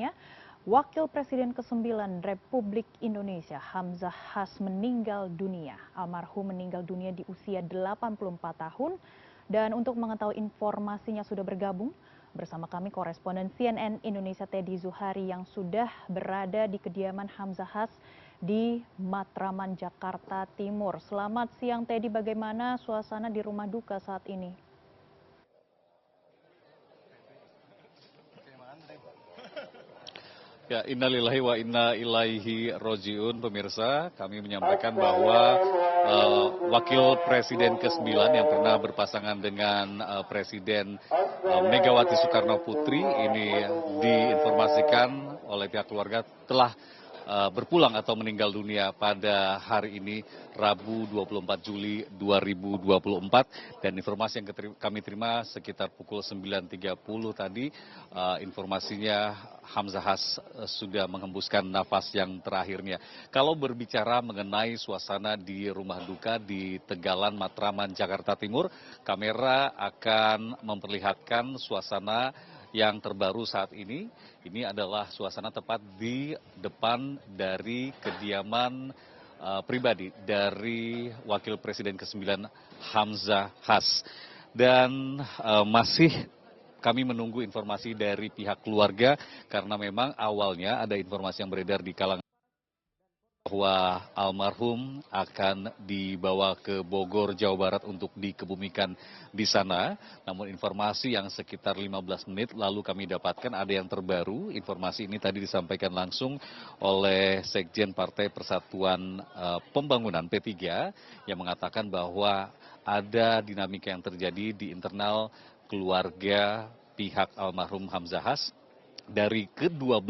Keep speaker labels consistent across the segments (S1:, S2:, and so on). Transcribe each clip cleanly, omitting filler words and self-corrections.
S1: lainnya, Wakil Presiden ke-9 Republik Indonesia Hamzah Has meninggal dunia. Almarhum meninggal dunia di usia 84 tahun. Dan untuk mengetahui informasinya sudah bergabung bersama kami koresponden CNN Indonesia Teddy Zuhari yang sudah berada di kediaman Hamzah Has di Matraman, Jakarta Timur. Selamat siang Teddy, bagaimana suasana di rumah duka saat ini?
S2: Ya, innalillahi wa inna ilaihi rojiun. Pemirsa, kami menyampaikan bahwa Wakil Presiden ke-9 yang pernah berpasangan dengan Presiden Megawati Soekarno Putri ini diinformasikan oleh pihak keluarga telah berpulang atau meninggal dunia pada hari ini Rabu 24 Juli 2024, dan informasi yang kami terima sekitar pukul 9.30 tadi, informasinya Hamzah Has sudah menghembuskan nafas yang terakhirnya. Kalau berbicara mengenai suasana di rumah duka di Tegalan, Matraman, Jakarta Timur, kamera akan memperlihatkan suasana yang terbaru saat ini. Ini adalah suasana tepat di depan dari kediaman pribadi dari Wakil Presiden ke-9 Hamzah Has. Dan masih kami menunggu informasi dari pihak keluarga karena memang awalnya ada informasi yang beredar di kalangan bahwa almarhum akan dibawa ke Bogor, Jawa Barat untuk dikebumikan di sana. Namun informasi yang sekitar 15 menit lalu kami dapatkan ada yang terbaru. Informasi ini tadi disampaikan langsung oleh Sekjen Partai Persatuan Pembangunan P3 yang mengatakan bahwa ada dinamika yang terjadi di internal keluarga pihak almarhum Hamzah Has. Dari ke-12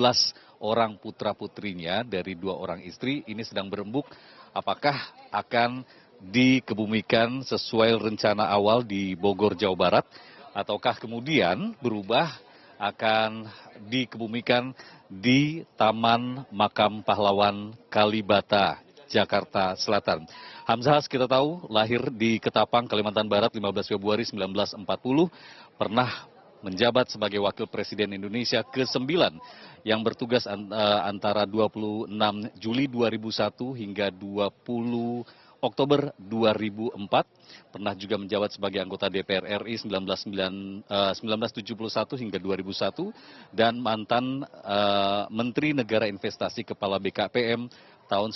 S2: orang putra-putrinya, dari 2 orang istri, ini sedang berembuk apakah akan dikebumikan sesuai rencana awal di Bogor, Jawa Barat, ataukah kemudian berubah akan dikebumikan di Taman Makam Pahlawan Kalibata, Jakarta Selatan. Hamzah Has kita tahu lahir di Ketapang, Kalimantan Barat 15 Februari 1940, pernah menjabat sebagai Wakil Presiden Indonesia ke-9 yang bertugas antara 26 Juli 2001 hingga 20 Oktober 2004. Pernah juga menjabat sebagai anggota DPR RI 1971 hingga 2001 dan mantan Menteri Negara Investasi Kepala BKPM tahun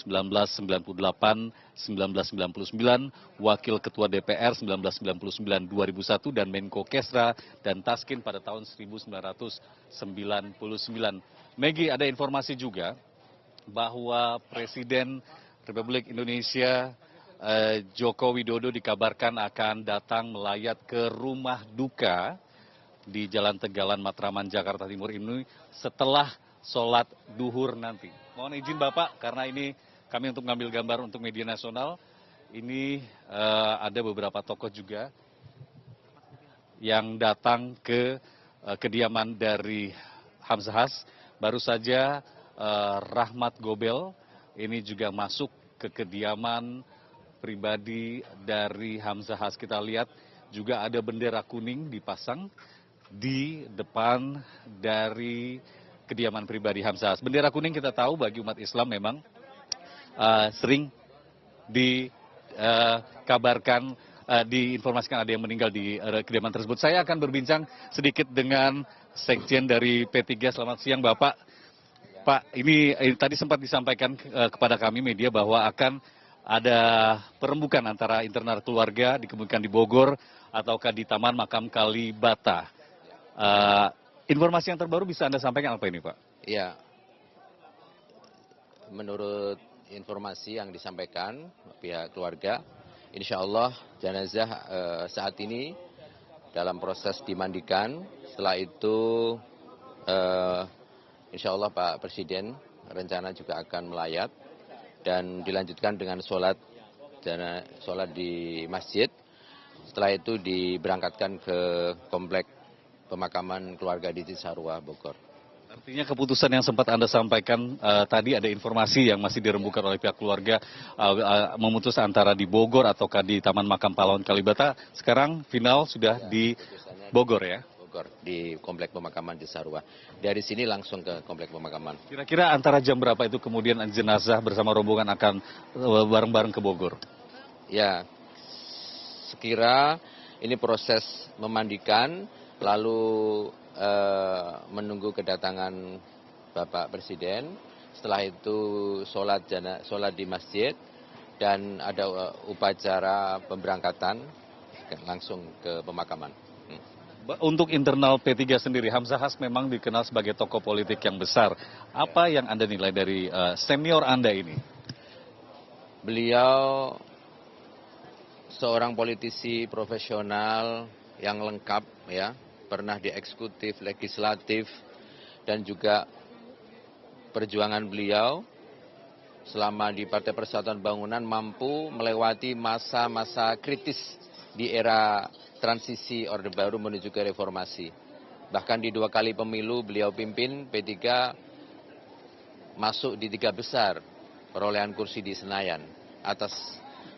S2: 1998-1999, Wakil Ketua DPR 1999-2001, dan Menko Kesra dan Taskin pada tahun 1999. Megi, ada informasi juga bahwa Presiden Republik Indonesia Joko Widodo dikabarkan akan datang melayat ke rumah duka di Jalan Tegalan, Matraman, Jakarta Timur ini setelah sholat duhur nanti. Mohon izin Bapak, karena ini kami untuk mengambil gambar untuk media nasional. Ini ada beberapa tokoh juga yang datang ke kediaman dari Hamzah Has. Baru saja Rahmat Gobel ini juga masuk ke kediaman pribadi dari Hamzah Has. Kita lihat juga ada bendera kuning dipasang di depan dari kediaman pribadi Hamzah Has. Bendera kuning kita tahu bagi umat Islam memang sering dikabarkan, diinformasikan ada yang meninggal di kediaman tersebut. Saya akan berbincang sedikit dengan Sekjen dari P3. Selamat siang Bapak. Pak, ini tadi sempat disampaikan kepada kami media bahwa akan ada perembukan antara internal keluarga dikebumikan di Bogor ataukah di Taman Makam Kalibata. Informasi yang terbaru bisa Anda sampaikan apa ini, Pak?
S3: Ya, menurut informasi yang disampaikan pihak keluarga, insya Allah jenazah saat ini dalam proses dimandikan. Setelah itu insya Allah Pak Presiden rencana juga akan melayat dan dilanjutkan dengan sholat di masjid. Setelah itu diberangkatkan ke komplek pemakaman keluarga di Cisarua, Bogor.
S2: Artinya keputusan yang sempat Anda sampaikan tadi ada informasi yang masih dirembukan oleh pihak keluarga memutus antara di Bogor ataukah di Taman Makam Pahlawan Kalibata. Sekarang final sudah di Bogor ya?
S3: Bogor di komplek pemakaman Cisarua. Dari sini langsung ke komplek pemakaman.
S2: Kira-kira antara jam berapa itu kemudian jenazah bersama rombongan akan bareng-bareng ke Bogor?
S3: Ya, sekira ini proses memandikan, lalu menunggu kedatangan Bapak Presiden. Setelah itu sholat di masjid dan ada upacara pemberangkatan langsung ke pemakaman.
S2: Untuk internal P3 sendiri, Hamzah Has memang dikenal sebagai tokoh politik yang besar. Apa yang Anda nilai dari senior Anda ini?
S3: Beliau seorang politisi profesional yang lengkap, ya, pernah di eksekutif, legislatif, dan juga perjuangan beliau selama di Partai Persatuan Bangunan mampu melewati masa-masa kritis di era transisi Orde Baru menuju ke reformasi. Bahkan di 2 kali pemilu beliau pimpin, P3 masuk di 3 besar perolehan kursi di Senayan atas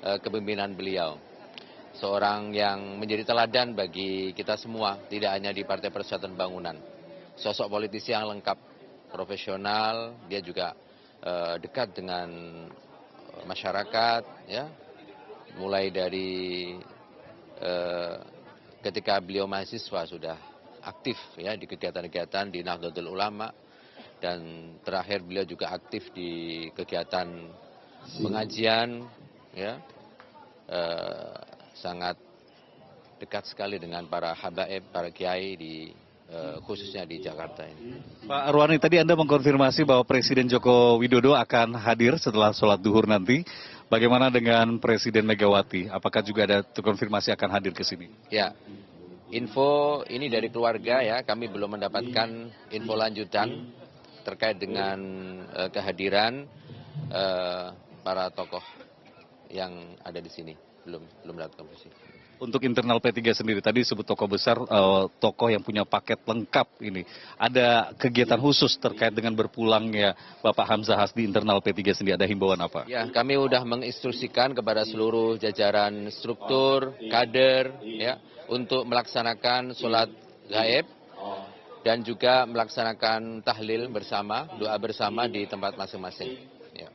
S3: kepemimpinan beliau. Seorang yang menjadi teladan bagi kita semua, tidak hanya di Partai Persatuan Bangunan. Sosok politisi yang lengkap, profesional, dia juga dekat dengan masyarakat, ya, mulai dari ketika beliau mahasiswa sudah aktif, ya, di kegiatan-kegiatan di Nahdlatul Ulama, dan terakhir beliau juga aktif di kegiatan pengajian, ya, sangat dekat sekali dengan para habaib, para kiai khususnya di Jakarta ini.
S2: Pak Arwani, tadi Anda mengkonfirmasi bahwa Presiden Joko Widodo akan hadir setelah sholat duhur nanti. Bagaimana dengan Presiden Megawati? Apakah juga ada konfirmasi akan hadir ke sini?
S3: Ya, info ini dari keluarga, ya, kami belum mendapatkan info lanjutan terkait dengan kehadiran para tokoh yang ada di sini. Belum dapat konfirmasi.
S2: Untuk internal P3 sendiri, tadi disebut tokoh besar, tokoh yang punya paket lengkap ini. Ada kegiatan khusus terkait dengan berpulangnya Bapak Hamzah Has di internal P3 sendiri, ada himbauan apa?
S3: Ya, kami sudah menginstruksikan kepada seluruh jajaran struktur, kader, ya, untuk melaksanakan sholat gaib dan juga melaksanakan tahlil bersama, doa bersama di tempat masing-masing. Ya.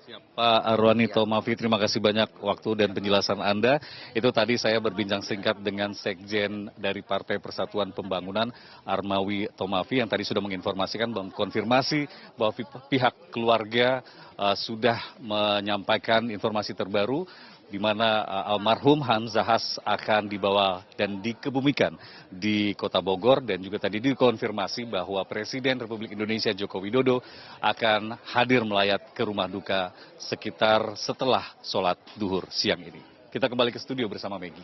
S2: Siap. Pak Arwani Tomafi, terima kasih banyak waktu dan penjelasan Anda. Itu tadi saya berbincang singkat dengan Sekjen dari Partai Persatuan Pembangunan, Armawi Tomafi, yang tadi sudah menginformasikan, mengkonfirmasi bahwa pihak keluarga sudah menyampaikan informasi terbaru di mana almarhum Hamzah Has akan dibawa dan dikebumikan di Kota Bogor, dan juga tadi dikonfirmasi bahwa Presiden Republik Indonesia Joko Widodo akan hadir melayat ke rumah duka sekitar setelah sholat duhur siang ini. Kita kembali ke studio bersama Maggie.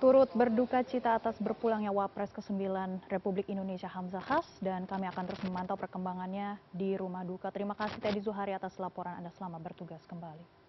S1: Turut berduka cita atas berpulangnya Wapres ke-9 Republik Indonesia Hamzah Has, dan kami akan terus memantau perkembangannya di rumah duka. Terima kasih Teddy Zuhari atas laporan Anda, selamat bertugas kembali.